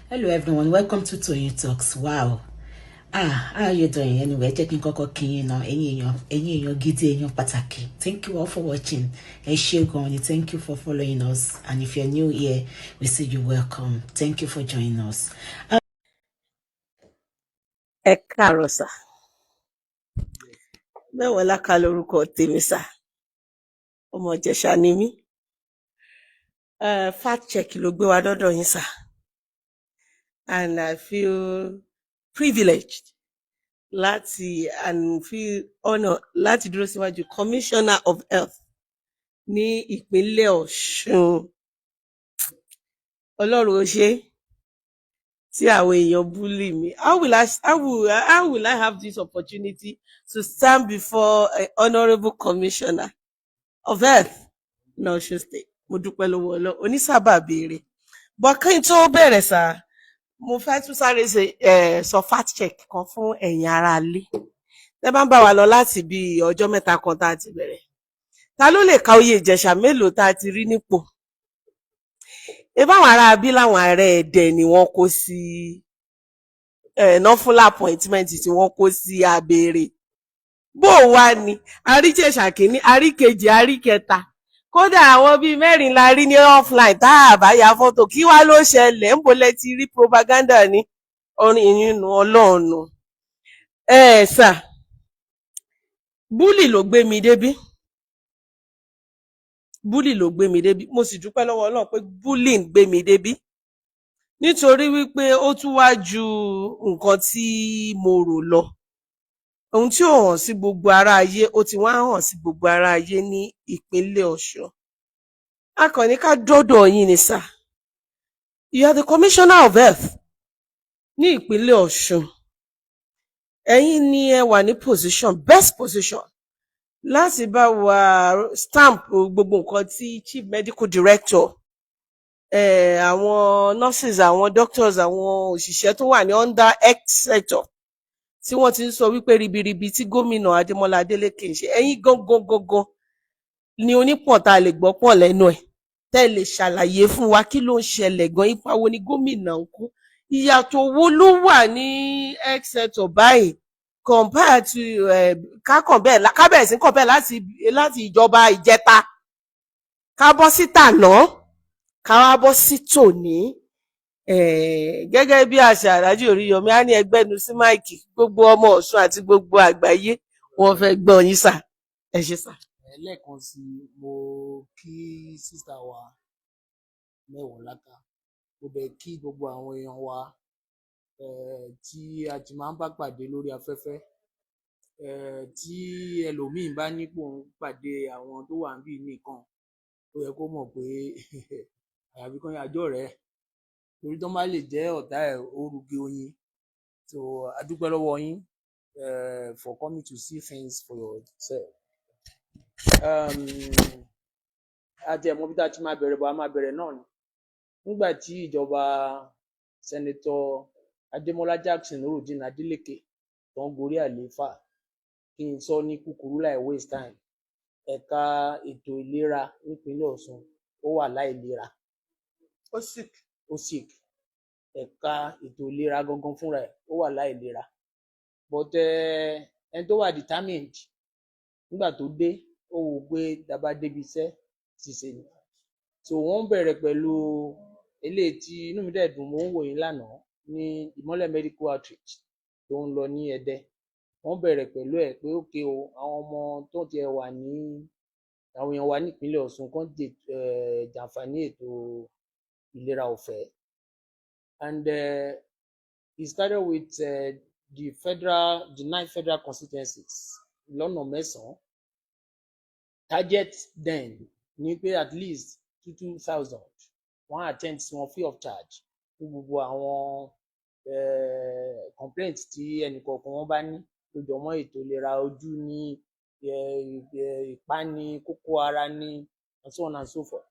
Hello everyone, welcome to Toyeen Talks. Wow. How are you doing? Anyway, checking kọ́kọ́ kí yín náà, ẹ̀yin èèyàn gidi, èèyàn pàtàkì. Thank you all for watching. Ẹ ṣé gan-an, thank you for following us. And if you're new here, we say you're welcome. Thank you for joining us. Ẹ káàárọ̀ sà. Mewolaka lórúkọ tèmi sà. Ọmọ Ìjẹ̀ṣà ni mí. Fact check ló gbé wa dọ́dọ̀ yín sà. And I feel privileged and feel honor láti dúró síwájú Commissioner of Health ní ìpínlẹ̀ Ọ̀ṣun. Ọlọ́run ó ṣe tí àwọn èèyàn bully me. How will I have this opportunity to stand before an honorable commissioner of health in Osun State? Mo dúpẹ́ lọ́wọ́ Ọlọ́run onísábàbí. But kí n tó bẹ̀rẹ̀ sá, mo fẹ́ tún sáré sọ fact check kan fún ẹ̀yin ará ilé. Tẹ́ bá ń bá wa lọ láti bí ọjọ́ mẹ́ta kan tá a ti bẹ̀rẹ̀. Ta ló lè ka oyè Ìjẹ̀ṣà mélòó tá a ti rí nípò? Ebáwọn ará bí láwọn ará Ẹdẹ ni wọ́n kó sí non-full appointment tí wọ́n kó sí Abèrè. Bó wá ni àríjẹ̀ṣà kìíní, àríkejì, àríkẹta. Kódà àwọn bíi mẹ́rin la rí ní offline tá a bá ya fọ́tò. Kí wá ló ṣẹlẹ̀? Ń bo lẹ ti rí propaganda ní orin ìyínú Ọlọ́run. Sà, búlì ló gbé mi débí. Búlì ló gbé mi débí. Mo sì dúpẹ́ lọ́wọ́ Ọlọ́run pé búlì ń gbé mi débí. Nítorí wípé ó tún wá ju nǹkan tí mo rò lọ. Ohun tí ó hàn sí gbogbo ará ayé, ó ti wá hàn sí gbogbo ará ayé ní ìpínlẹ̀ Ọ̀ṣun. Akànní ká dọ́dọ̀ yín ni sà. You are the Commissioner of Health ní ìpínlẹ̀ Ọ̀ṣun. Ẹ̀yin ni ẹ wà ní best position láti bá wa stamp gbogbo nǹkan tí Chief Medical Director, àwọn nurses, àwọn doctors, àwọn òṣìṣẹ́ tó wà ní under health sector tí wọ́n ti ń sọ wípé ribiribi tí gómìnà Adémọ́lá Adélékè ń ṣe. Ẹ̀yin gangan ni onípọ̀n tá a lè gbọ́ pọ̀ lẹ́nu ẹ̀. Tẹ́ lè ṣàlàyé fún wa kí ló ń ṣẹlẹ̀ gan, ipa wo ni gómìnà ń kó. Ìyàtọ̀ wo ló wà ní health sector báyìí compare to kábẹ̀rẹ̀ sí compare láti ìjọba ìjẹta ká bọ́ sí tàná ká wá bọ́ sí tòní. Gẹ́gẹ́ bí àṣà Àlájì Oríyọmí á ní ẹgbẹ́nu sí máìkì, gbogbo ọmọ Ọ̀ṣun àti gbogbo àgbáyé wọ́n fẹ́ gbọ́ yín sà. Ẹ ṣé sà. Lẹ́ẹ̀kan sí mo kí sísá wa Mewolaka. Mo bẹ̀ kí gbogbo àwọn èèyàn wa tí a ti máa ń bá pàdé lórí afẹ́fẹ́. Tí ẹlòmíín bá nípò ń pàdé àwọn tó wà níbí nìkan, ó yẹ kó mọ̀ pé àyàfi kan yàjọ́ rẹ̀. Torí tó má lè jẹ́ ọ̀tá ẹ̀ oruge oyin. So a dúpẹ́ lọ́wọ́ yín for coming to see things for yourself. Àti ẹ̀mọ́ bí tá a ti máa bẹ̀rẹ̀ bọ̀ a máa bẹ̀rẹ̀ náà ni. Nígbà tí ìjọba Sẹ́nitọ̀ Adémọ́lá Jackson Nurudeen Adeleke tó ń gorí àlééfà, kí n sọ ní kúkúrú láì waste time, ẹ̀ka ètò ìlera nípínlẹ̀ Ọ̀ṣun ó wà láìlera. Ó sick. Ẹ̀ka ètò ìlera gangan fúnra ẹ̀ ó wà láìlera. But ẹni tó wà determined nígbà tó dé ó wò pé dábàá débi iṣẹ́ ṣiṣẹ́ ni. So wọ́n bẹ̀rẹ̀ pẹ̀lú eléyìí tí inú mi dẹ̀ dùn, mo ń wò yín lánàá ní Ìmọ́lẹ̀ medical outreach tó ń lọ ní Ẹdẹ. Wọ́n bẹ̀rẹ̀ pẹ̀lú ẹ̀ pé ókè o, àwọn ọmọ tó ti wà ní àwọn èèyàn wa nípínlẹ̀ Ọ̀ṣun kan jàǹfààní ètò ìlera ọ̀fẹ́. And it started with the 9 federal constituencies lọ́nà 9. Target then ní pé at least 2,000 wọ́n attend sí wọn free of charge fún gbogbo àwọn complaints tí ẹnìkọ̀ọ̀kan wọn bá ní tó jọ mọ́ ètò ìlera ojú ní, ìpáni, kókó ara ní, and so on and so forth.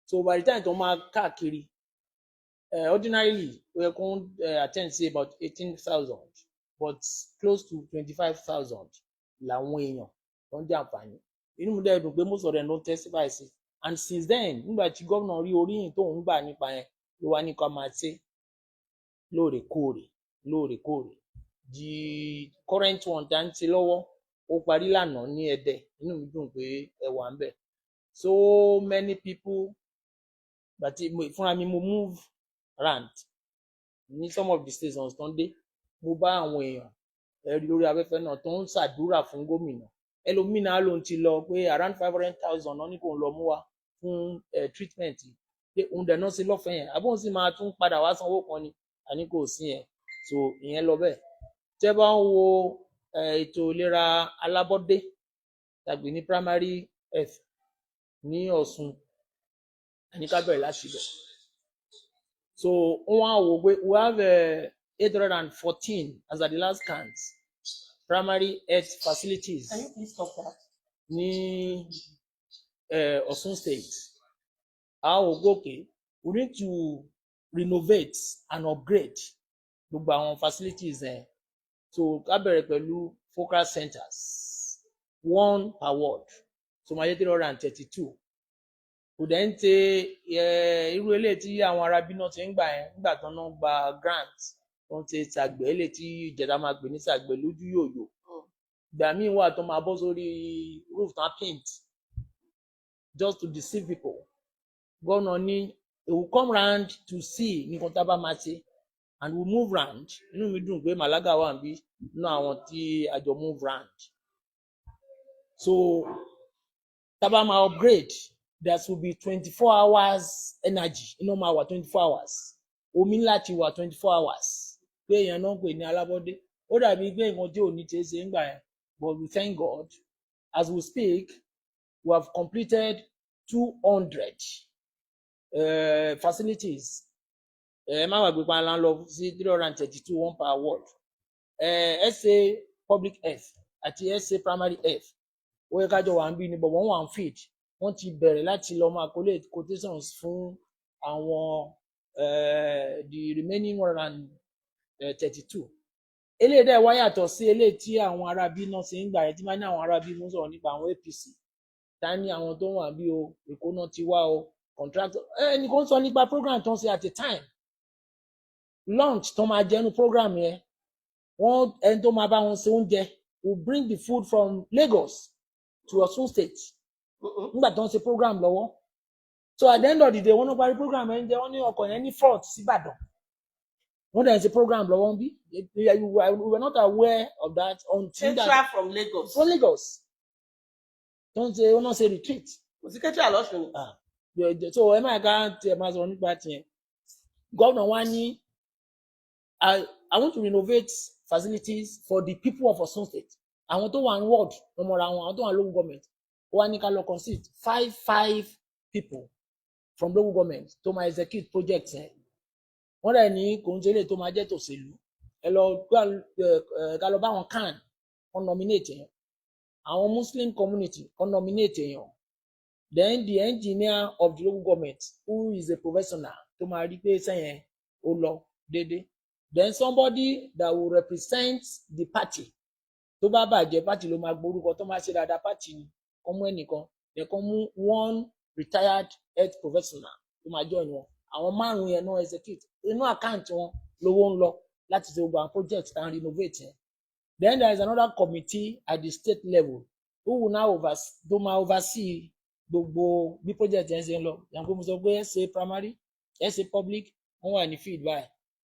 So by the time tó máa káàkiri, ordinarily we attend sí about 18,000, but close to 25,000 làwọn èèyàn tó ń jàǹfààní. Inú mi dẹ̀ dùn pé most of them don't testify sí. And since then, nígbà tí gómìnà rí oríyìn tó ń gbà nípa yẹn, ló wá ní ká máa ṣe. lóòrèkóòrè. The current one tá ń ṣe lọ́wọ́ ó parí lánàá ní Ẹdẹ, inú mi dùn pé ẹ wà ń bẹ̀. So many people bàtí fúnra mi mo move around ní some of the stations tó ń dé, mo bá àwọn èèyàn ẹ̀rí lórí afẹ́fẹ́ náà tó ń ṣàdúrà fún gómìnà. Ẹlòmínà ló ń ti lọ pé around 500,000 náà ní kò ń lọ mú wá fún treatment pé òun dẹ̀ náà sí lọ́fẹ̀ẹ́ yẹn àbóhùn sì máa tún padà wá sanwó kan ni àní kò sí yẹn. So ìyẹn lọ bẹ́ẹ̀. Tẹ́ bá ń wo ètò ìlera alábọ́dé tàbí ní primary health ní Ọ̀ṣun, àní ká bẹ̀rẹ̀ láti bẹ̀. So wọ́n á wò pé we have 814 as at the last count primary health facilities. Can you please stop that? Ní Ọ̀ṣun state. A wò gòkè, we need to renovate and upgrade gbogbo àwọn facilities yẹn. So ká bẹ̀rẹ̀ pẹ̀lú focal centers 1 per ward, so máa jẹ́ 332. Kò dẹ̀ ń ṣe irú eléyìí tí àwọn arábí náà ti ń gbà yẹn nígbà tó náà gba grant tó ń ṣe ṣàgbẹ̀ eléyìí tí ìjẹta máa gbé ní ṣàgbẹ̀ lójú yòyò. Ìgbà míì wà tó máa bọ́ sórí roof tán paint just to deceive people. Gọ́nà ní they will come round to see nǹkan tá a bá máa ṣe and we move round. Inú mi dùn pé Màlága wà níbí nínú àwọn tí a jọ move round. So tá a bá máa upgrade, there should be 24 hours energy. Iná máa wà 24 hours. Omi láti wà 24 hours. Pé èèyàn náà ń pè ní alábọ́dé. Ó dàbí pé nǹkan tí ò ní ṣe é ń gbà yẹn. But we thank God, as we speak, we have completed 200 facilities. Má gbàgbé pa ńlá lọ sí 332 1 per ward. SA public health àti SA primary health. Ó yẹ kájọ wà ń bí ni but wọ́n wà ń feed. Wọ́n ti bẹ̀rẹ̀ láti lọ máa collate quotations fún àwọn the remaining 132. Eléyìí dẹ̀ wá yàtọ̀ sí eléyìí tí àwọn arábí náà ṣe ń gbà yẹn tí máa ní àwọn arábí mú sọ̀rọ̀ nípa àwọn APC. Ta ní àwọn tó wà bí o, Èkó náà ti wá o, contractor. Ẹnìkan sọ nípa program tó ń ṣe at a time. Lunch tó máa jẹnu program yẹn, wọ́n ẹni tó máa bá wọn ṣe oúnjẹ will bring the food from Lagos to Osun State. Nígbà tó ń ṣe program lọ́wọ́. So at the end of the day, wọ́n náà parí program yẹn jẹ́ wọ́n ní ọkọ̀ yẹn ní fault sí Ìbàdàn. Wọ́n dẹ̀ ń ṣe program lọ́wọ́ ń bí. We were not aware of that until that. Central from Lagos. From Lagos. Tó ń ṣe wọ́n náà ṣe retreat. Kò sí kẹ́tì àlọ́sùn ni. So ẹ máa ká tiẹ̀ máa sọ̀rọ̀ nípa tiẹ̀. Gómìnà wa ní I want to renovate facilities for the people of Osun State. Àwọn tó wà ní ward wọ́n mọ̀ra wọn, àwọn tó wà local government. Ó wá ní ká lọ consider 5 people from local government tó máa execute projects yẹn. Wọ́n dẹ̀ ní kò ń ṣe lè tó máa jẹ́ tòṣèlú. Ẹ lọ ká lọ bá wọn can wọ́n nominate yẹn. Àwọn Muslim community wọ́n nominate yẹn. Then the engineer of the local government who is a professional tó máa rí pé sẹ́yìn ó lọ déédéé. Then somebody that will represent the party. Tó bá bàjẹ́ party ló máa gborúkọ tó máa ṣe dáadáa party ni. Kọ́ mú ẹnìkan, then kọ́ mú 1 retired health professional tó máa join wọn. Àwọn 5 yẹn náà execute. Inú àkáǹtì wọn lówó ń lọ láti ṣe gbogbo àwọn project and renovate yẹn. Then there is another committee at the state level who will now oversee gbogbo bí project yẹn ṣe ń lọ. Yàgò mo sọ pé SA primary, SA public, wọ́n wà ní field by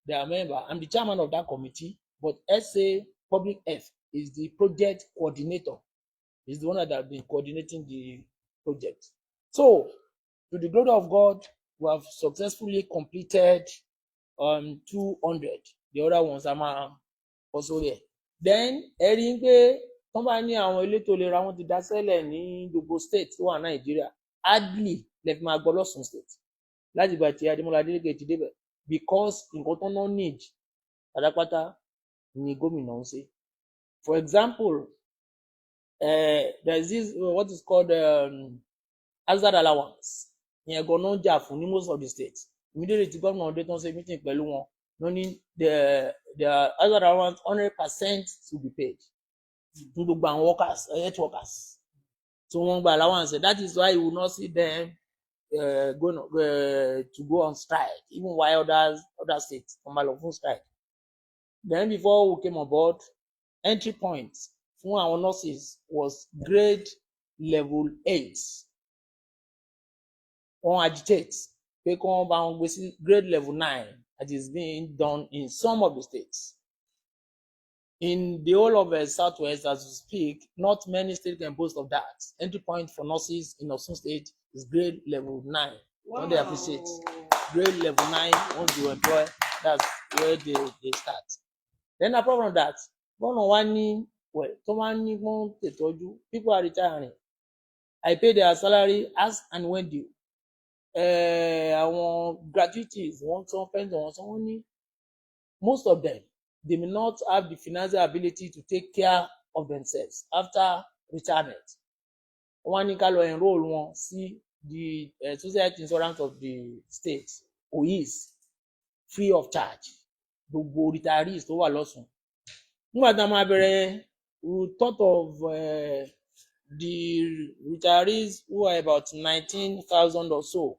their member. I'm the chairman of that committee, but SA public health is the project coordinator. He's the one that has been coordinating the project. So, to the glory of God, we have successfully completed 200. The other ones are also there. Then, ẹ rí pé wọ́n bá ní àwọn elétò ìlera wọn ti dá sẹ́lẹ̀ ní gbogbo state tó wà Nàìjíríà. Hardly lè fi máa gbọ́ l'Ọ̀ṣun state. Láti ìgbà tí Adémọ́lá Adélékè ti débẹ̀. Because nǹkan tó náà need pátápátá ni gómìnà ń ṣe. For example, there is this what is called hazard allowance. Ìyẹn gan-an jà fún ní most of the states. Immediately tí gómìnà dé tán ṣe meeting pẹ̀lú wọn, wọ́n ní the hazard allowance 100% to be paid. Fún gbogbo àwọn workers, health workers. So wọ́n gba allowance. That is why you will not see them to go on strike, even while other states come out on strike. Then before we came on board, entry point for our nurses was grade level 8. On agitate, pé kí wọ́n bá wọn gbé sí grade level 9, that is being done in some of the states. In the whole of Southwest, as we speak, not many states can boast of that. Entry point for nurses in Osun State is grade level 9. Wow. Don't they appreciate? Grade level 9, once you employ, that's where they start. Then apart from that, people are retiring. I pay their salary as and when due. Àwọn gratuities, most of them, they may not have the financial ability to take care of themselves after retirement. Wọ́n ní ká lọ enroll wọn sí the social insurance of the state, OIS, free of charge. Gbogbo retirees tó wà lọ́sùn. Nígbà tá a máa bẹ̀rẹ̀, we thought of the retirees who are about 19,000 or so.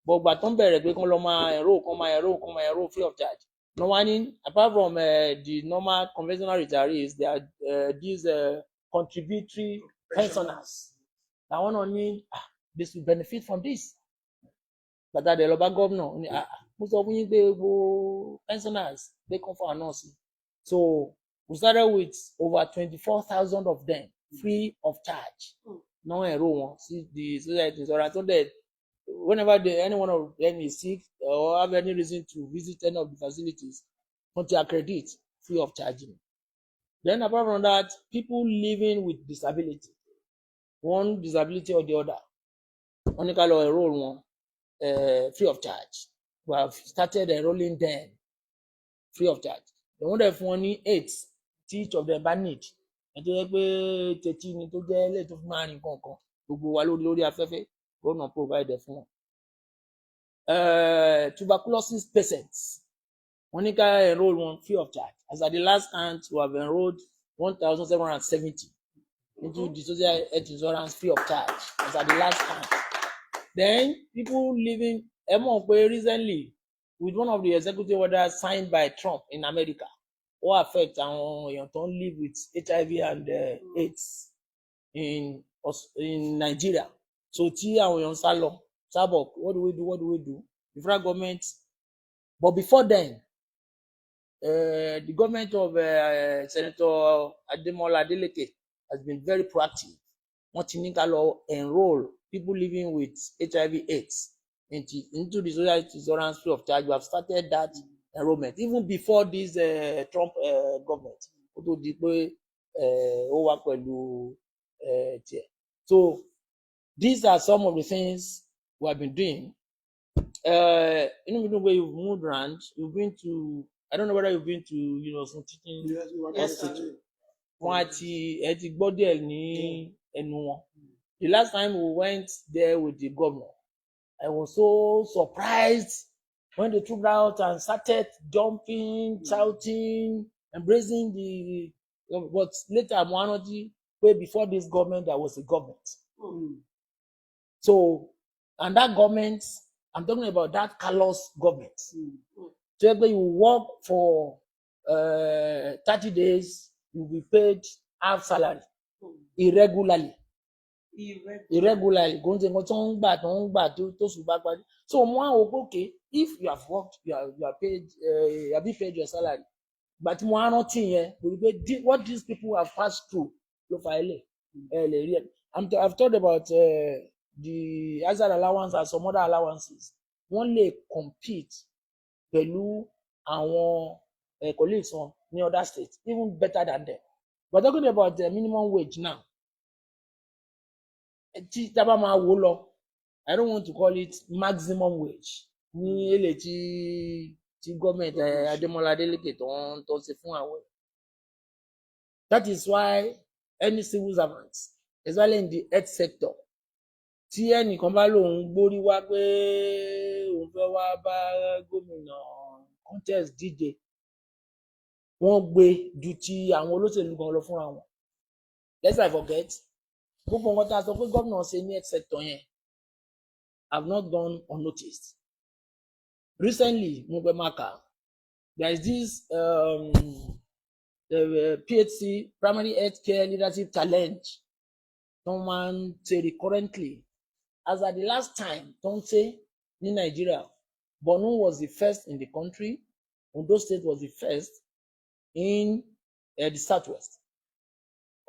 But gbà tó ń bẹ̀rẹ̀ pé kán lọ máa enroll free of charge. No one, apart from the normal conventional retirees, there are these contributory pensioners. That one only, this will benefit from this. But that the local governor, most of the pensioners, they come for announcing. So we started with over 24,000 of them, free of charge. No enroll, see the society. So I told them, whenever any one of them is sick or have any reason to visit any of the facilities, want to accredit free of charging. Then apart from that, people living with disability, one disability or the other, only can enroll one free of charge. We have started enrolling them free of charge. The one that only 8, each of them need. And to gonna provide the phone. Tuberculosis patients, only can enroll one free of charge. As at the last count, we have enrolled 1,770 into the social health insurance free of charge. As at the last count. Then people living recently with one of the executive orders signed by Trump in America, who affect and don't live with HIV and AIDS in Nigeria. So what do we do? The federal government, but before then, the government of Senator Adeleke has been very proactive. Wanting to enroll people living with HIV/AIDS into the social insurance free of charge. We have started that enrollment even before this Trump government. So these are some of the things we have been doing. In the way you've moved around, you've been to, I don't know whether you've been to, some teaching hospital. The last time we went there with the governor, I was so surprised when they trooped out and started jumping, shouting, embracing the. But later, way before this government, there was a government. So, and that government, I'm talking about that callous government. So if you work for 30 days, you'll be paid half salary irregularly. Going to so okay, if you have worked, you are paid, have you paid your salary? But what these people have passed through, I've thought about the hazard allowance and some other allowances. One lè compete pẹ̀lú àwọn colleagues wọn ní other states, even better than them. We're talking about the minimum wage now. I don't want to call it maximum wage. Ní èlé tí government Ademola Adeleke tó ṣe fún àwọn. That is why any civil servant, especially in the health sector, tí ẹnìkan bá lòun gbórí wá pé òun fẹ́ wá bá gómìnà contest díje, wọ́n gbé ju ti àwọn olóṣèlú gan lọ fúnra wọn. Let's not forget, gbogbo nǹkan tá a sọ pé gómìnà ṣe ní health sector yẹn, have not gone unnoticed. Recently, Mubemaka, there is this the PHC Primary Health Care Leadership Challenge. Someone said it currently. As at the last time, don't say in Nigeria, Borno was the first in the country. Ondo State was the first in the Southwest.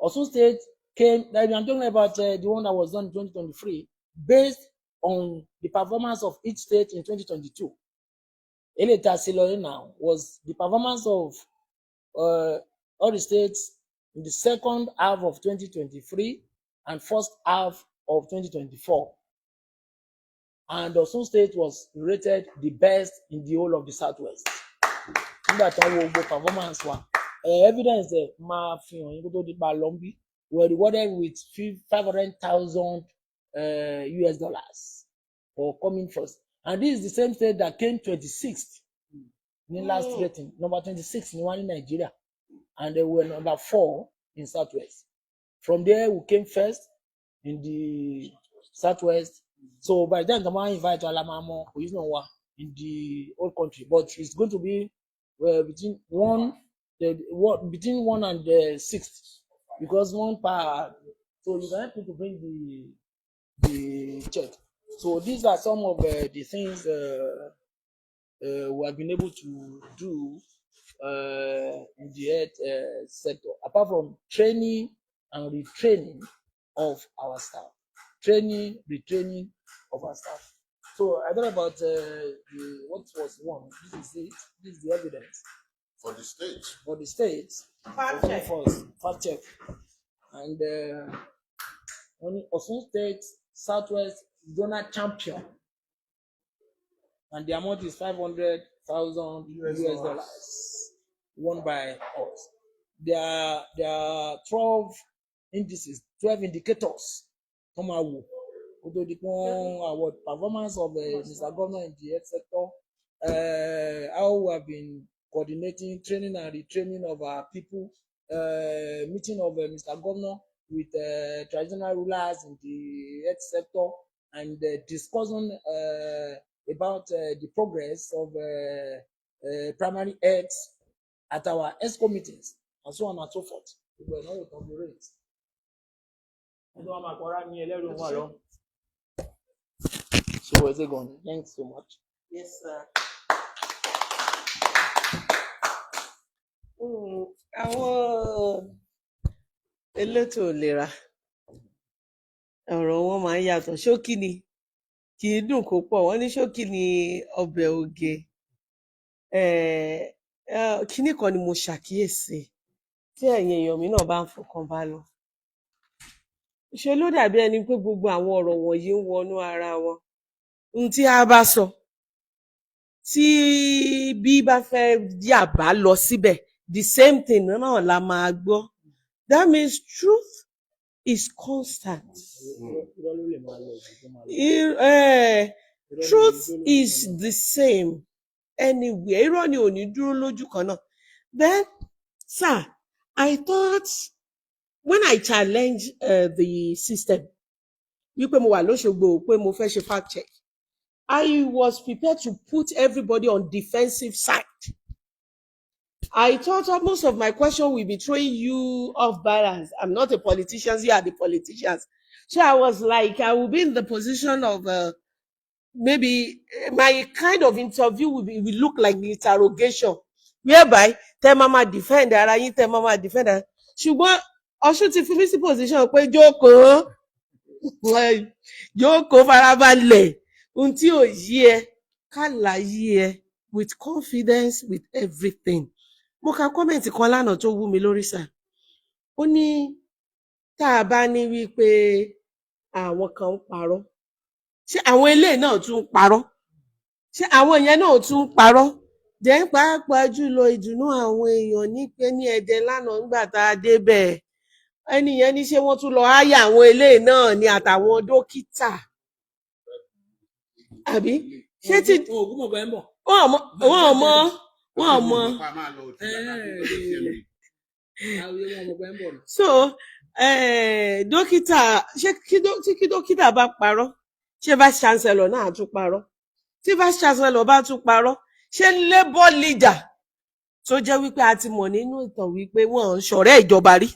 Osun State came, like I'm talking about the one that was done in 2023, based on the performance of each state in 2022. Eleta Silori now was the performance of all the states in the second half of 2023 and first half of 2024. And Osun State was rated the best in the whole of the Southwest. Performance evidence were rewarded with $500,000 US dollars for coming first. And this is the same state that came 26th in the last rating, number 26 in one Nigeria, and they were number 4 in Southwest. From there, we came first in the Southwest. So by then, the man invite Alamamo, who is not one in the whole country, but it's going to be between 1 and 6, because 1 per. So you can help me to bring the check. So these are some of the things we have been able to do in the health sector, apart from training and retraining of our staff. Training, retraining of our staff. So I don't know about what was one. This is it. This is the evidence. For the state. For the state. Fact check. Fact check. And only Osun State Southwest Zona champion. And the amount is $500,000 US dollars, won by us. There are 12 indices, 12 indicators. Come out. Award performance of Mr. Governor in the health sector, how we have been coordinating training and retraining of our people, meeting of Mr. Governor with traditional rulers in the health sector, and discussing about the progress of primary health at our health committees, and so on and so forth. We were not on the rates. So where's it going? Thanks so much. Yes, sir. Àwọn elétò ìlera ọ̀rọ̀ wọn máa ń yàtọ̀. Ṣókí ni kì í dùn kó pọ̀. Wọ́n ní ṣókí ni ọbẹ̀ oge. Kíní kan ni mo ṣàkíyèsí tí ẹ̀yin èèyàn mi náà bá ń fọkàn bá lọ. Ṣé ló dàbí ẹni pé gbogbo àwọn ọ̀rọ̀ wọ̀nyí ń wọnú ara wọn? Ohun tí a bá sọ, tí bí bá fẹ́ yàbá lọ síbẹ̀, the same thing náà la máa gbọ́. That means truth is constant. Truth is the same anywhere. Irọ́ ni ò ní dúró lójú kan náà. Then, sir, I thought when I challenge the system, wípé mo wà lóṣogbo pé mo fẹ́ ṣe fact check, I was prepared to put everybody on defensive side. I thought most of my question will be throwing you off balance. I'm not a politician, you are the politicians. So I was like, I will be in the position of maybe my kind of interview will look like the interrogation, whereby tell mama defend ara yín, tell mama defend ara. Ṣùgbọ́n Ọ̀ṣun ti fi mí sí position pé jókòó farabalẹ̀, ohun tí ò yé ẹ ká láyé ẹ with confidence, with everything. Mo ka comment kan lánàá tó wú mi lórí sà. Ó ní tá a bá ní wípé àwọn kan ń parọ́, ṣé àwọn eléyìí náà tún ń parọ́? Ṣé àwọn yẹn náà tún ń parọ́? Then pàápàá jùlọ ìdùnnú àwọn èèyàn ní pé ní Ẹdẹ lánàá nígbà tá a débẹ̀, ẹni yẹn ní ṣé wọ́n tún lọ háyà àwọn eléyìí náà ni àtàwọn dókítà. Àbí ṣé tí wọ́n mọ̀. So dókítà, ṣé kí dókítà bá parọ́, ṣé vice chancellor náà tún parọ́ tí vice chancellor bá tún parọ́ ṣé labour leader tó jẹ́ wípé a ti mọ̀ nínú ìtàn wípé wọ́n ń ṣọ̀rẹ́ ìjọba rí.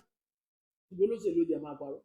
ìgbólóṣèlú jẹ máa parọ́.